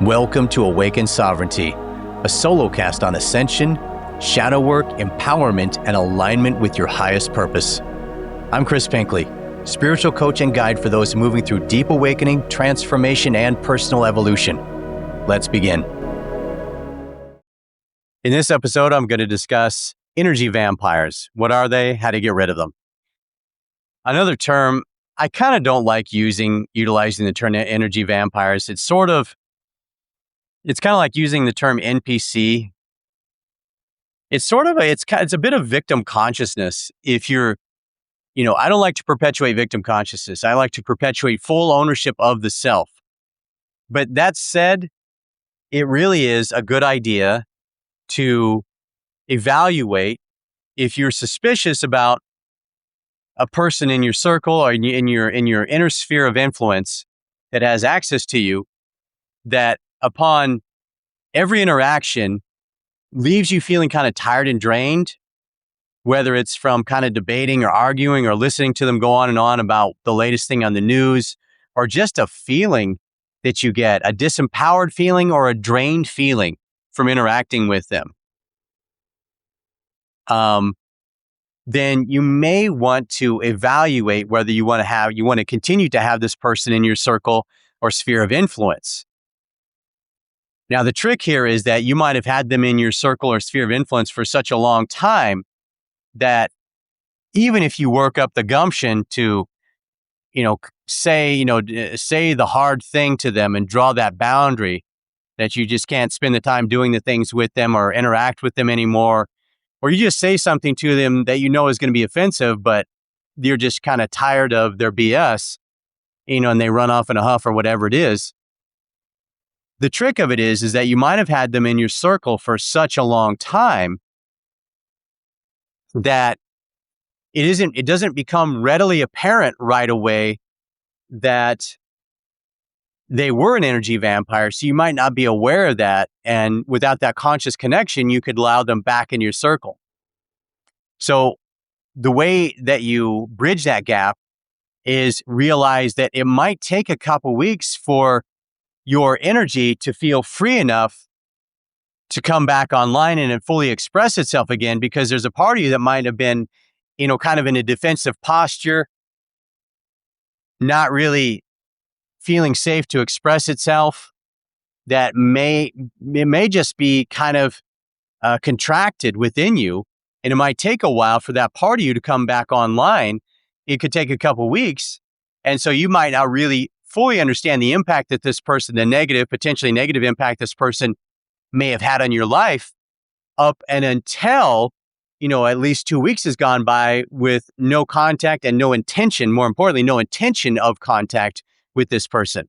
Welcome to Awakened Sovereignty, a solo cast on ascension, shadow work, empowerment, and alignment with your highest purpose. I'm Chris Pinckley, spiritual coach and guide for those moving through deep awakening, transformation, and personal evolution. Let's begin. In this episode, I'm going to discuss energy vampires. What are they? How to get rid of them. Another term, I kind of don't like utilizing the term energy vampires. It's kind of like using the term NPC. It's a bit of victim consciousness. If you're, I don't like to perpetuate victim consciousness. I like to perpetuate full ownership of the self. But that said, it really is a good idea to evaluate if you're suspicious about a person in your circle or in your inner sphere of influence that has access to you, that upon every interaction leaves you feeling kind of tired and drained, whether it's from kind of debating or arguing or listening to them go on and on about the latest thing on the news, or just a feeling that you get, a disempowered feeling or a drained feeling from interacting with them. Then you may want to evaluate whether you want to continue to have this person in your circle or sphere of influence. Now, the trick here is that you might have had them in your circle or sphere of influence for such a long time that even if you work up the gumption to, say the hard thing to them and draw that boundary, that you just can't spend the time doing the things with them or interact with them anymore, or you just say something to them that you know is going to be offensive, but you're just kind of tired of their BS, and they run off in a huff or whatever it is. The trick of it is that you might have had them in your circle for such a long time that it doesn't become readily apparent right away that they were an energy vampire. So you might not be aware of that. And without that conscious connection, you could allow them back in your circle. So the way that you bridge that gap is realize that it might take a couple weeks for your energy to feel free enough to come back online and fully express itself again, because there's a part of you that might have been, kind of in a defensive posture, not really feeling safe to express itself, that it may just be kind of contracted within you, and it might take a while for that part of you to come back online. It could take a couple weeks, and so you might not really fully understand the impact that this person, potentially negative impact this person may have had on your life up and until, at least 2 weeks has gone by with no contact and no intention, more importantly, no intention of contact with this person.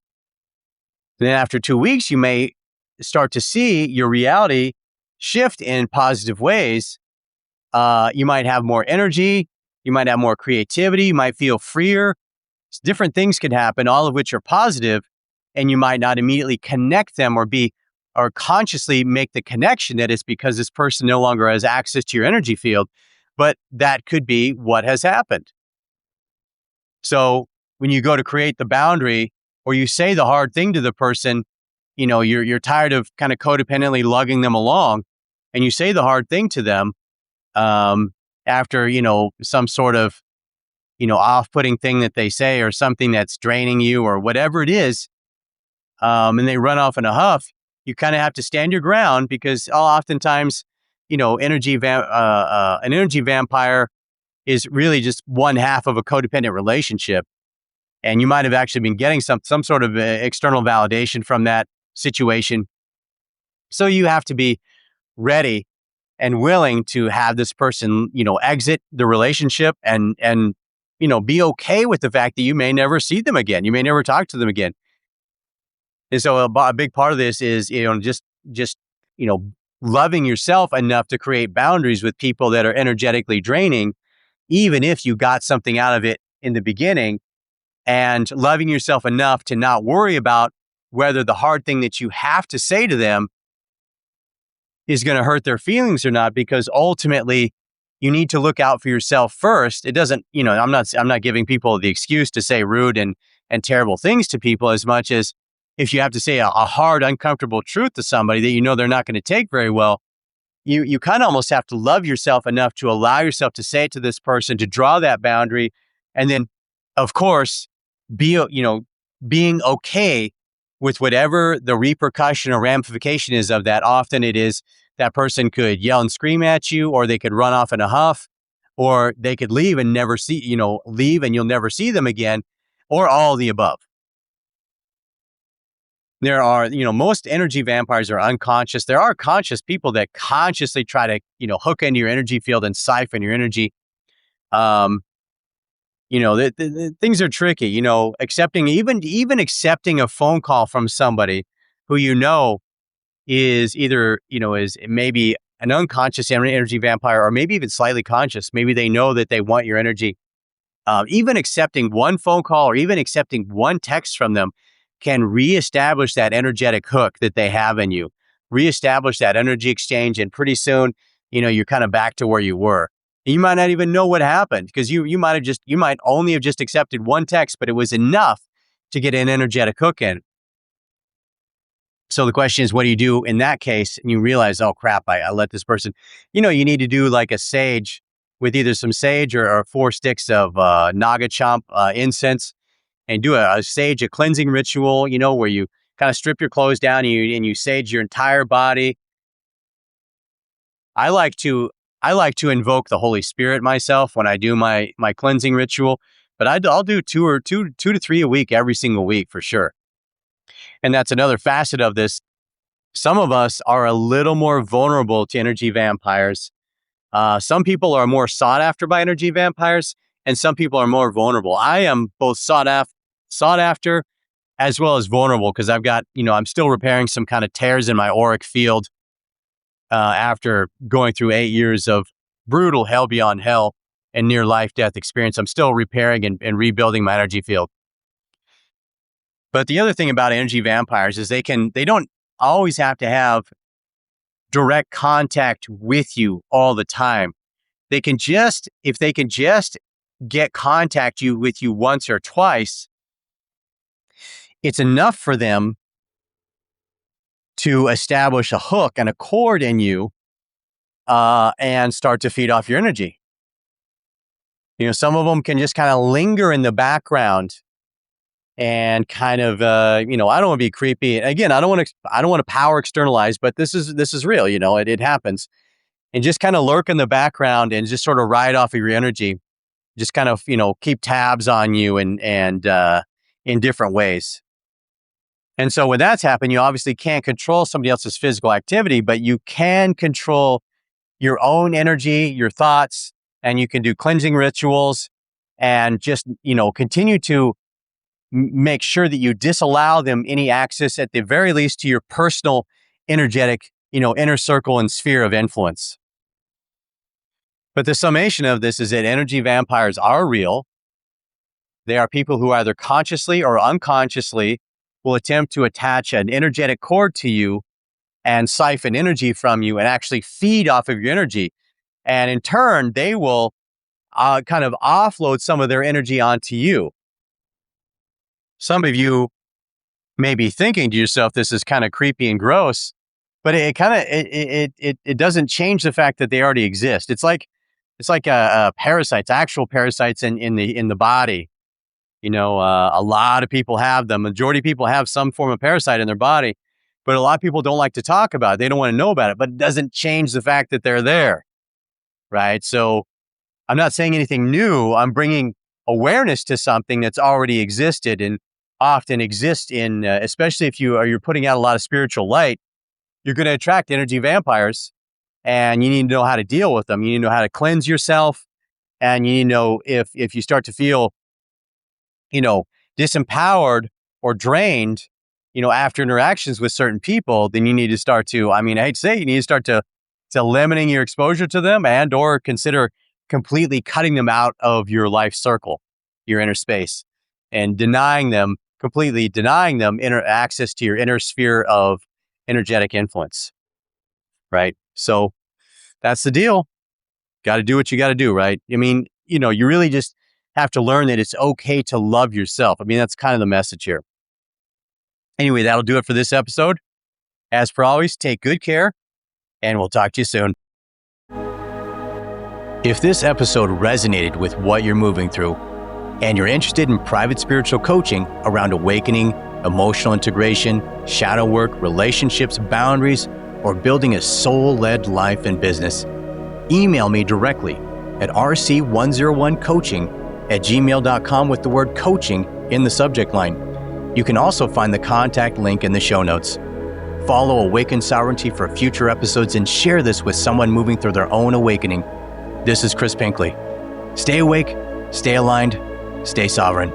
Then after 2 weeks, you may start to see your reality shift in positive ways. You might have more energy. You might have more creativity. You might feel freer. Different things could happen, all of which are positive, and you might not immediately connect them or consciously make the connection that it's because this person no longer has access to your energy field, but that could be what has happened. So when you go to create the boundary or you say the hard thing to the person, you're tired of kind of codependently lugging them along, and you say the hard thing to them after, some sort of off-putting thing that they say or something that's draining you or whatever it is, and they run off in a huff, you kind of have to stand your ground, because oftentimes, an energy vampire is really just one half of a codependent relationship. And you might have actually been getting some sort of external validation from that situation. So you have to be ready and willing to have this person, exit the relationship and be okay with the fact that you may never see them again. You may never talk to them again. And so a big part of this is, just loving yourself enough to create boundaries with people that are energetically draining, even if you got something out of it in the beginning, and loving yourself enough to not worry about whether the hard thing that you have to say to them is going to hurt their feelings or not, because ultimately you need to look out for yourself first. It doesn't, I'm not giving people the excuse to say rude and terrible things to people, as much as if you have to say a hard, uncomfortable truth to somebody that you know they're not going to take very well, you kind of almost have to love yourself enough to allow yourself to say it to this person, to draw that boundary, and then, of course, be being okay with whatever the repercussion or ramification is of that. Often it is that person could yell and scream at you, or they could run off in a huff, or they could leave and never see, leave and you'll never see them again, or all the above. There are, most energy vampires are unconscious. There are conscious people that consciously try to, hook into your energy field and siphon your energy. Um, the things are tricky, accepting, even accepting a phone call from somebody who, is either, is maybe an unconscious energy vampire, or maybe even slightly conscious. Maybe they know that they want your energy. Even accepting one phone call or even accepting one text from them can reestablish that energetic hook that they have in you, reestablish that energy exchange. And pretty soon, you're kind of back to where you were. You might not even know what happened, because you might only have just accepted one text, but it was enough to get an energetic hook in. So the question is, what do you do in that case? And you realize, oh crap, I let this person, you need to do like a sage with either some sage or 4 sticks of naga chomp incense, and do a cleansing ritual, where you kind of strip your clothes down and you sage your entire body. I like to invoke the Holy Spirit myself when I do my cleansing ritual, but I'll do two to three a week, every single week for sure. And that's another facet of this. Some of us are a little more vulnerable to energy vampires. Some people are more sought after by energy vampires, and some people are more vulnerable. I am both sought after as well as vulnerable, because I've got, I'm still repairing some kind of tears in my auric field after going through 8 years of brutal hell beyond hell and near life-death experience. I'm still repairing and rebuilding my energy field. But the other thing about energy vampires is they don't always have to have direct contact with you all the time. If they can just get contact with you once or twice, it's enough for them to establish a hook and a cord in you and start to feed off your energy. Some of them can just kind of linger in the background and kind of, I don't want to be creepy. Again, I don't want to power externalize, but this is real. It happens, and just kind of lurk in the background and just sort of ride off of your energy. Just kind of, keep tabs on you and in different ways. And so when that's happened, you obviously can't control somebody else's physical activity, but you can control your own energy, your thoughts, and you can do cleansing rituals and just, continue to make sure that you disallow them any access, at the very least, to your personal energetic, inner circle and sphere of influence. But the summation of this is that energy vampires are real. They are people who either consciously or unconsciously will attempt to attach an energetic cord to you and siphon energy from you and actually feed off of your energy. And in turn, they will kind of offload some of their energy onto you. Some of you may be thinking to yourself, this is kind of creepy and gross, but it doesn't change the fact that they already exist. It's like parasites, actual parasites in the body. A lot of people have them. Majority of people have some form of parasite in their body, but a lot of people don't like to talk about it. They don't want to know about it, but it doesn't change the fact that they're there, right? So I'm not saying anything new. I'm bringing awareness to something that's already existed and often exists in, especially if you're putting out a lot of spiritual light, you're going to attract energy vampires, and you need to know how to deal with them. You need to know how to cleanse yourself, and you need to know if you start to feel disempowered or drained, after interactions with certain people, then you need to start to, I hate to say, you need to start to limiting your exposure to them, and or consider completely cutting them out of your life circle, your inner space, and completely denying them access to your inner sphere of energetic influence, right? So that's the deal. Got to do what you got to do, right? You really just have to learn that it's okay to love yourself. That's kind of the message here. Anyway, that'll do it for this episode. As per always, take good care, and we'll talk to you soon. If this episode resonated with what you're moving through, and you're interested in private spiritual coaching around awakening, emotional integration, shadow work, relationships, boundaries, or building a soul-led life and business, email me directly at rc101coaching@gmail.com with the word coaching in the subject line. You can also find the contact link in the show notes. Follow Awaken Sovereignty for future episodes and share this with someone moving through their own awakening. This is Chris Pinckley. Stay awake, stay aligned, stay sovereign.